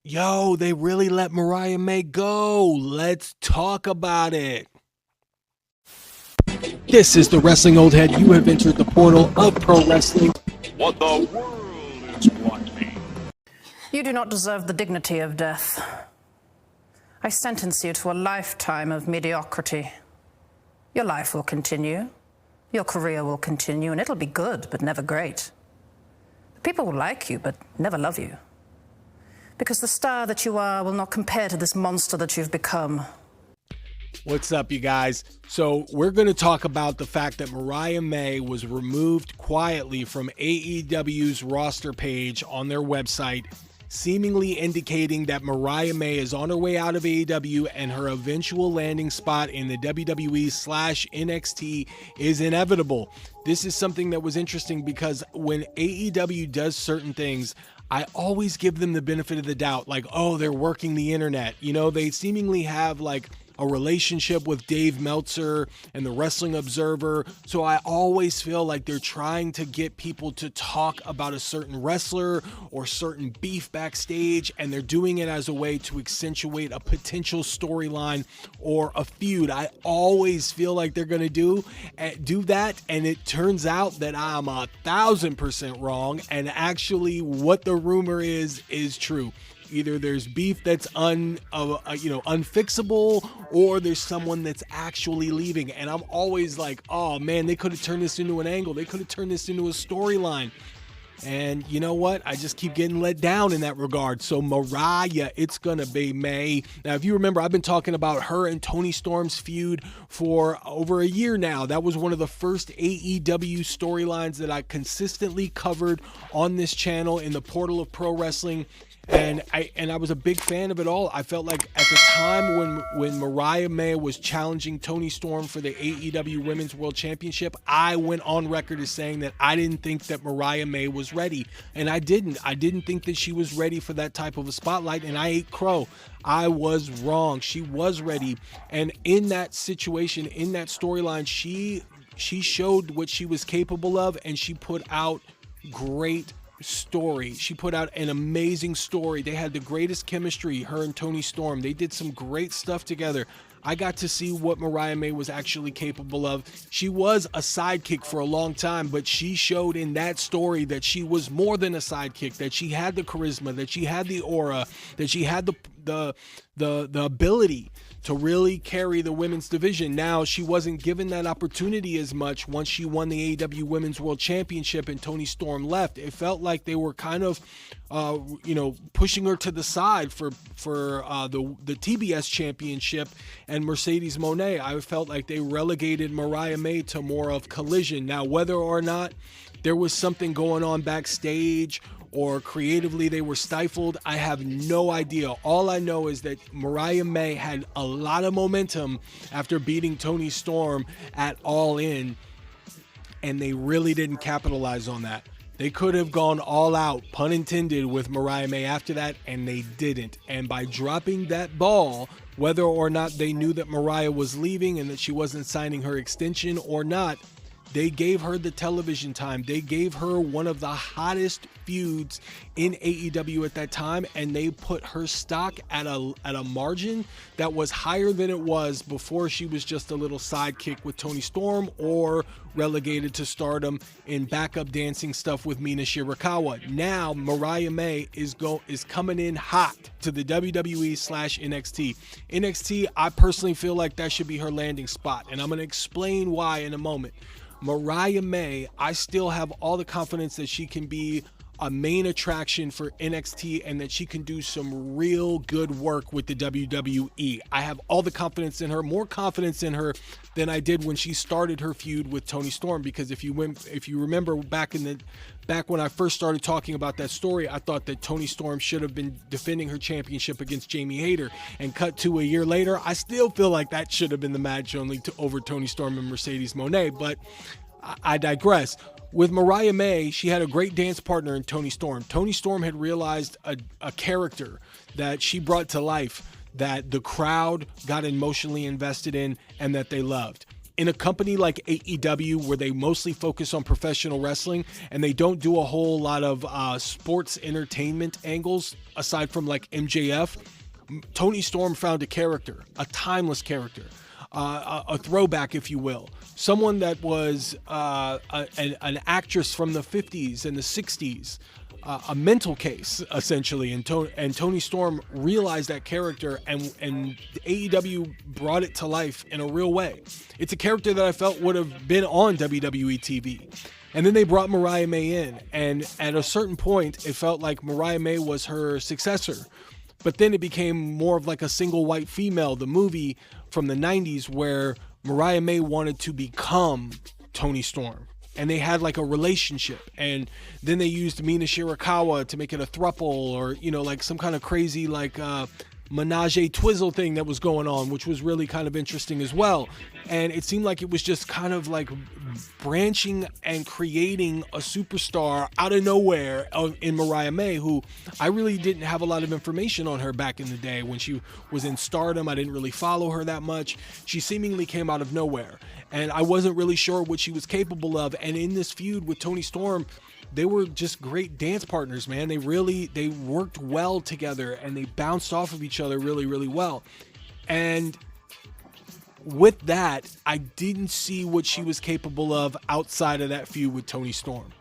Yo, they really let Mariah May go. Let's talk about it. This is the Wrestling Old Head. You have entered the portal of pro wrestling. What the world is watching. You do not deserve the dignity of death. I sentence you to a lifetime of mediocrity. Your life will continue. Your career will continue, and it'll be good, but never great. People will like you, but never love you. Because the star that you are will not compare to this monster that you've become. What's up, you guys? So we're going to talk about the fact that Mariah May was removed quietly from AEW's roster page on their website, seemingly indicating that Mariah May is on her way out of AEW and her eventual landing spot in the WWE/NXT is inevitable. This is something that was interesting because when AEW does certain things, I always give them the benefit of the doubt, like, oh, they're working the internet. You know, they seemingly have like a relationship with Dave Meltzer and the Wrestling Observer. So I always feel like they're trying to get people to talk about a certain wrestler or certain beef backstage, and they're doing it as a way to accentuate a potential storyline or a feud. I always feel like they're going to do that, and it turns out that I'm 1,000% wrong, and actually what the rumor is true. Either there's beef that's unfixable, or there's someone that's actually leaving. And I'm always like, oh man, they could have turned this into an angle. They could have turned this into a storyline. And you know what? I just keep getting let down in that regard. So Mariah, it's gonna be May. Now, if you remember, I've been talking about her and Toni Storm's feud for over a year now. That was one of the first AEW storylines that I consistently covered on this channel in the portal of pro wrestling. And I was a big fan of it all. I felt like at the time when Mariah May was challenging Toni Storm for the AEW Women's World Championship, I went on record as saying that I didn't think that Mariah May was ready. And I didn't think that she was ready for that type of a spotlight, and I ate crow. I was wrong. She was ready. And in that situation, in that storyline, she showed what she was capable of, and she put out great story. She put out an amazing story. They had the greatest chemistry, her and Toni Storm. They did some great stuff together. I got to see what Mariah May was actually capable of. She was a sidekick for a long time, but she showed in that story that she was more than a sidekick, that she had the charisma, that she had the aura, that she had the ability to really carry the women's division. Now, she wasn't given that opportunity as much once she won the AEW Women's World Championship and Toni Storm left. It felt like they were kind of, pushing her to the side for the TBS Championship and Mercedes Moné. I felt like they relegated Mariah May to more of Collision. Now, whether or not there was something going on backstage or creatively they were stifled, I have no idea. All I know is that Mariah May had a lot of momentum after beating Toni Storm at All In, and they really didn't capitalize on that. They could have gone all out, pun intended, with Mariah May after that, and they didn't. And by dropping that ball, whether or not they knew that Mariah was leaving and that she wasn't signing her extension or not, they gave her the television time. They gave her one of the hottest feuds in AEW at that time, and they put her stock at a margin that was higher than it was before she was just a little sidekick with Toni Storm or relegated to stardom in backup dancing stuff with Mina Shirakawa. Now Mariah May is coming in hot to the WWE/NXT. NXT, I personally feel like that should be her landing spot, and I'm going to explain why in a moment. Mariah May, I still have all the confidence that she can be a main attraction for NXT and that she can do some real good work with the WWE. I have all the confidence in her, more confidence in her than I did when she started her feud with Toni Storm, because if you remember back when I first started talking about that story, I thought that Toni Storm should have been defending her championship against Jamie Hayter, and cut to a year later, I still feel like that should have been the match only over Toni Storm and Mercedes Moné, but I digress. With Mariah May, she had a great dance partner in Toni Storm. Toni Storm had realized a character that she brought to life that the crowd got emotionally invested in and that they loved. in a company like AEW, where they mostly focus on professional wrestling and they don't do a whole lot of sports entertainment angles aside from like MJF, Toni Storm found a character, a timeless character, a throwback, if you will, someone that was an actress from the 50s and the 60s, a mental case essentially, and Toni Storm realized that character, and AEW brought it to life in a real way. It's a character that I felt would have been on WWE TV. And then they brought Mariah May in, and at a certain point it felt like Mariah May was her successor. But then it became more of like a single white female, the movie from the 90s, where Mariah May wanted to become Toni Storm. And they had like a relationship. And then they used Mina Shirakawa to make it a throuple, or, you know, like some kind of crazy like menage a twizzle thing that was going on, which was really kind of interesting as well. And it seemed like it was just kind of like branching and creating a superstar out of nowhere in Mariah May, who I really didn't have a lot of information on her back in the day when she was in Stardom. I didn't really follow her that much. She seemingly came out of nowhere, and I wasn't really sure what she was capable of. And in this feud with Toni Storm, they were just great dance partners, man. They worked well together, and they bounced off of each other really, really well. And with that, I didn't see what she was capable of outside of that feud with Toni Storm.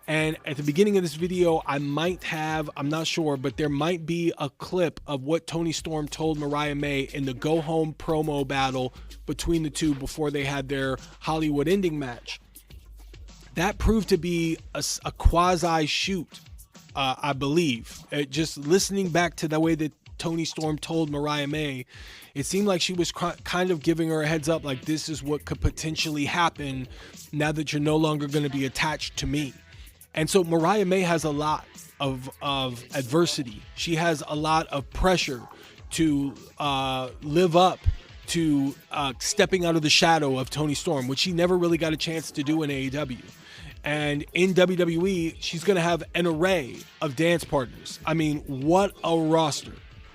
And at the beginning of this video, I'm not sure, but there might be a clip of what Toni Storm told Mariah May in the go home promo battle between the two before they had their Hollywood ending match. That proved to be a quasi shoot, I believe. Just listening back to the way that Toni Storm told Mariah May, it seemed like she was kind of giving her a heads up, like, this is what could potentially happen now that you're no longer going to be attached to me. And so Mariah May has a lot of adversity. She has a lot of pressure to live up to stepping out of the shadow of Toni Storm, which she never really got a chance to do in AEW. And in WWE, she's going to have an array of dance partners. I mean, what a roster.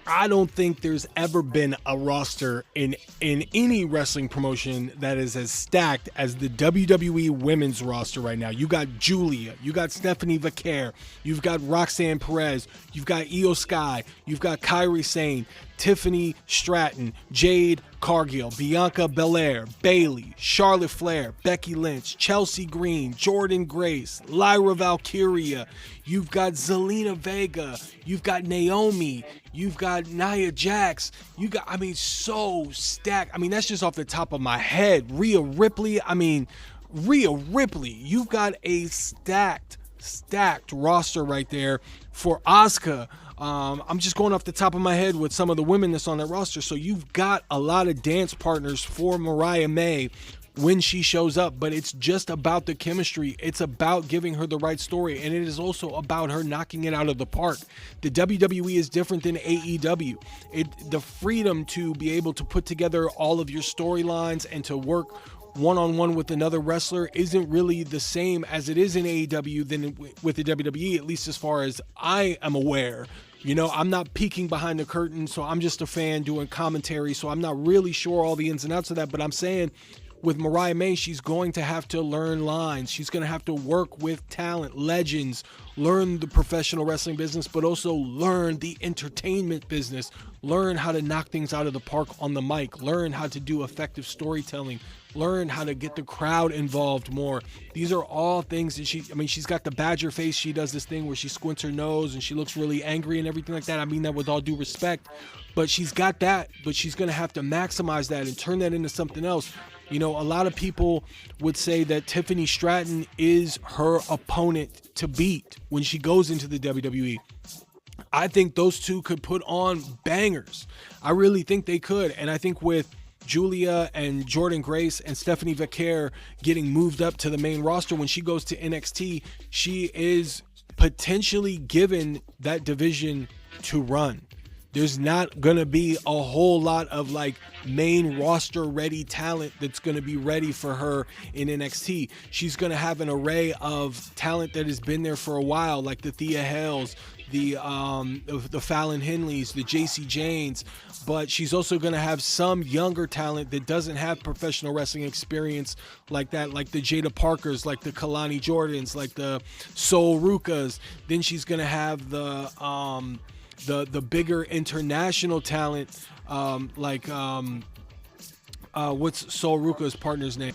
I don't think there's ever been a roster in any wrestling promotion that is as stacked as the WWE women's roster right now. You got Julia, you got Stephanie Vaquer, you've got Roxanne Perez, you've got Io Sky, you've got Kairi Sane, Tiffany Stratton, Jade Cargill, Bianca Belair, Bayley, Charlotte Flair, Becky Lynch, Chelsea Green, Jordan Grace, Lyra Valkyria. You've got Zelina Vega. You've got Naomi. You've got Nia Jax. So stacked. I mean, that's just off the top of my head. Rhea Ripley. You've got a stacked roster right there for Asuka. I'm just going off the top of my head with some of the women that's on that roster. So you've got a lot of dance partners for Mariah May when she shows up, but it's just about the chemistry. It's about giving her the right story, and it is also about her knocking it out of the park. The WWE is different than AEW. The freedom to be able to put together all of your storylines and to work one-on-one with another wrestler isn't really the same as it is in AEW than with the WWE, at least as far as I am aware. You know, I'm not peeking behind the curtain, so I'm just a fan doing commentary, so I'm not really sure all the ins and outs of that, but I'm saying with Mariah May, she's going to have to learn lines. She's going to have to work with talent, legends, learn the professional wrestling business, but also learn the entertainment business, learn how to knock things out of the park on the mic, learn how to do effective storytelling, learn how to get the crowd involved more. These are all things that she's got the badger face. She does this thing where she squints her nose and she looks really angry and everything like that. I mean that with all due respect, but she's got that, but she's going to have to maximize that and turn that into something else. You know, a lot of people would say that Tiffany Stratton is her opponent to beat when she goes into the WWE. I think those two could put on bangers. I really think they could. And I think with Julia and Jordan Grace and Stephanie Vaquer getting moved up to the main roster when she goes to NXT, she is potentially given that division to run. There's not going to be a whole lot of like main roster ready talent that's going to be ready for her in NXT. She's going to have an array of talent that has been there for a while, like the Thea Hales, the Fallon Henleys, the JC Janes, but she's also going to have some younger talent that doesn't have professional wrestling experience like that, like the Jada Parkers, like the Kalani Jordans, like the Sol Rukas. Then she's going to have the bigger international talent, what's Sol Ruka's partner's name?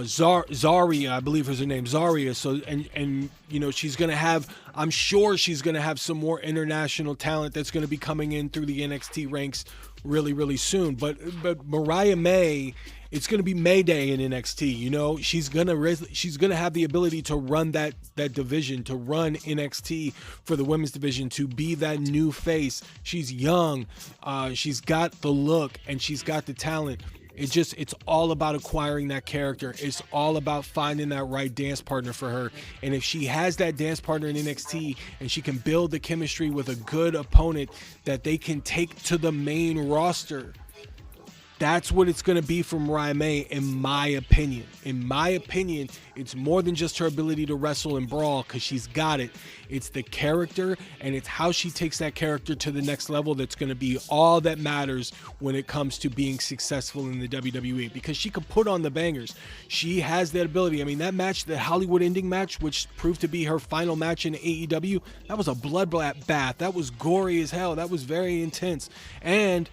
Zaria, I believe is her name, Zaria. So and you know, she's gonna have, I'm sure she's gonna have some more international talent that's gonna be coming in through the NXT ranks really soon. But Mariah May, it's gonna be May Day in NXT. You know, she's gonna have the ability to run that division, to run NXT for the women's division, to be that new face. She's young, she's got the look, and she's got the talent. It's all about acquiring that character. It's all about finding that right dance partner for her. And if she has that dance partner in NXT and she can build the chemistry with a good opponent that they can take to the main roster, that's what it's going to be for Mariah May, in my opinion. In my opinion, it's more than just her ability to wrestle and brawl, because she's got it. It's the character, and it's how she takes that character to the next level that's going to be all that matters when it comes to being successful in the WWE, because she can put on the bangers. She has that ability. I mean, that match, the Hollywood ending match, which proved to be her final match in AEW, that was a bloodbath. That was gory as hell. That was very intense. And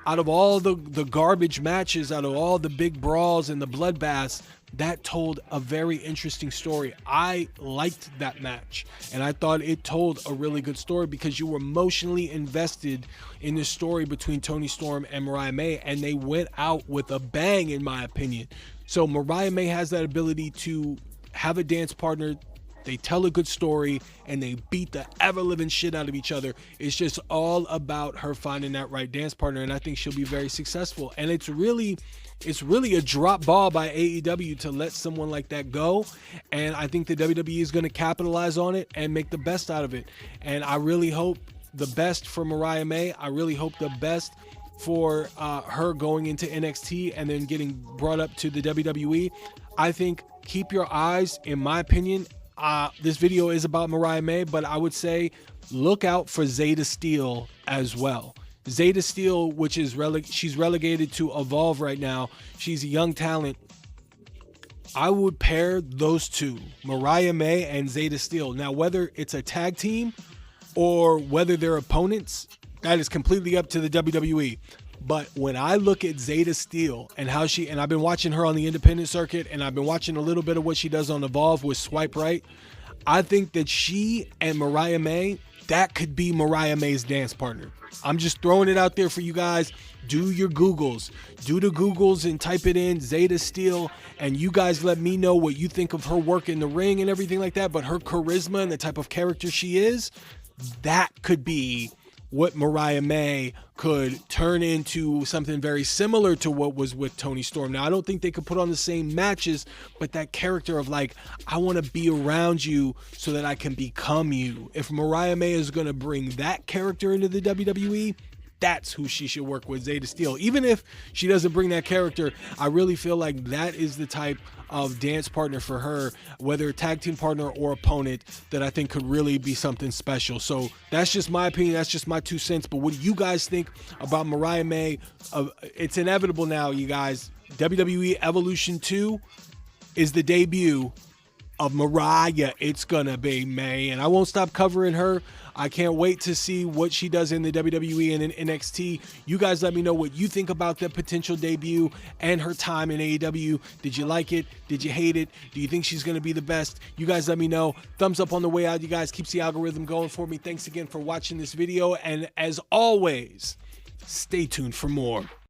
out of all the garbage matches, out of all the big brawls and the bloodbaths, that told a very interesting story. I liked that match, and I thought it told a really good story, because you were emotionally invested in the story between Toni Storm and Mariah May, and they went out with a bang, in my opinion. So Mariah May has that ability to have a dance partner. They tell a good story, and they beat the ever-living shit out of each other. It's just all about her finding that right dance partner, and I think she'll be very successful. And it's really a drop ball by AEW to let someone like that go, and I think the WWE is going to capitalize on it and make the best out of it. And I really hope the best for Mariah May. I really hope the best for her going into NXT and then getting brought up to the WWE. I think keep your eyes, in my opinion, this video is about Mariah May, but I would say look out for Zeta Steel as well. Zeta Steel, which is she's relegated to Evolve right now. She's a young talent. I would pair those two, Mariah May and Zeta Steel. Now, whether it's a tag team or whether they're opponents, that is completely up to the WWE. But when I look at Zeta Steel and how and I've been watching her on the independent circuit, and I've been watching a little bit of what she does on Evolve with Swipe Right, I think that she and Mariah May, that could be Mariah May's dance partner. I'm just throwing it out there for you guys. Do your Googles. Do the Googles and type it in, Zeta Steel, and you guys let me know what you think of her work in the ring and everything like that. But her charisma and the type of character she is, that could be what Mariah May could turn into something very similar to what was with Toni Storm. Now, I don't think they could put on the same matches, but that character of like, I want to be around you so that I can become you. If Mariah May is going to bring that character into the WWE, that's who she should work with, Zeta Steel. Even if she doesn't bring that character, I really feel like that is the type of dance partner for her, whether a tag team partner or opponent, that I think could really be something special. So that's just my opinion. That's just my 2 cents. But what do you guys think about Mariah May? It's inevitable now, you guys. WWE Evolution 2 is the debut of Mariah. It's gonna be May, and I won't stop covering her. I can't wait to see what she does in the WWE and in NXT. You guys let me know what you think about the potential debut and her time in AEW. Did you like it? Did you hate it? Do you think she's going to be the best? You guys let me know. Thumbs up on the way out, you guys. Keeps the algorithm going for me. Thanks again for watching this video. And as always, stay tuned for more.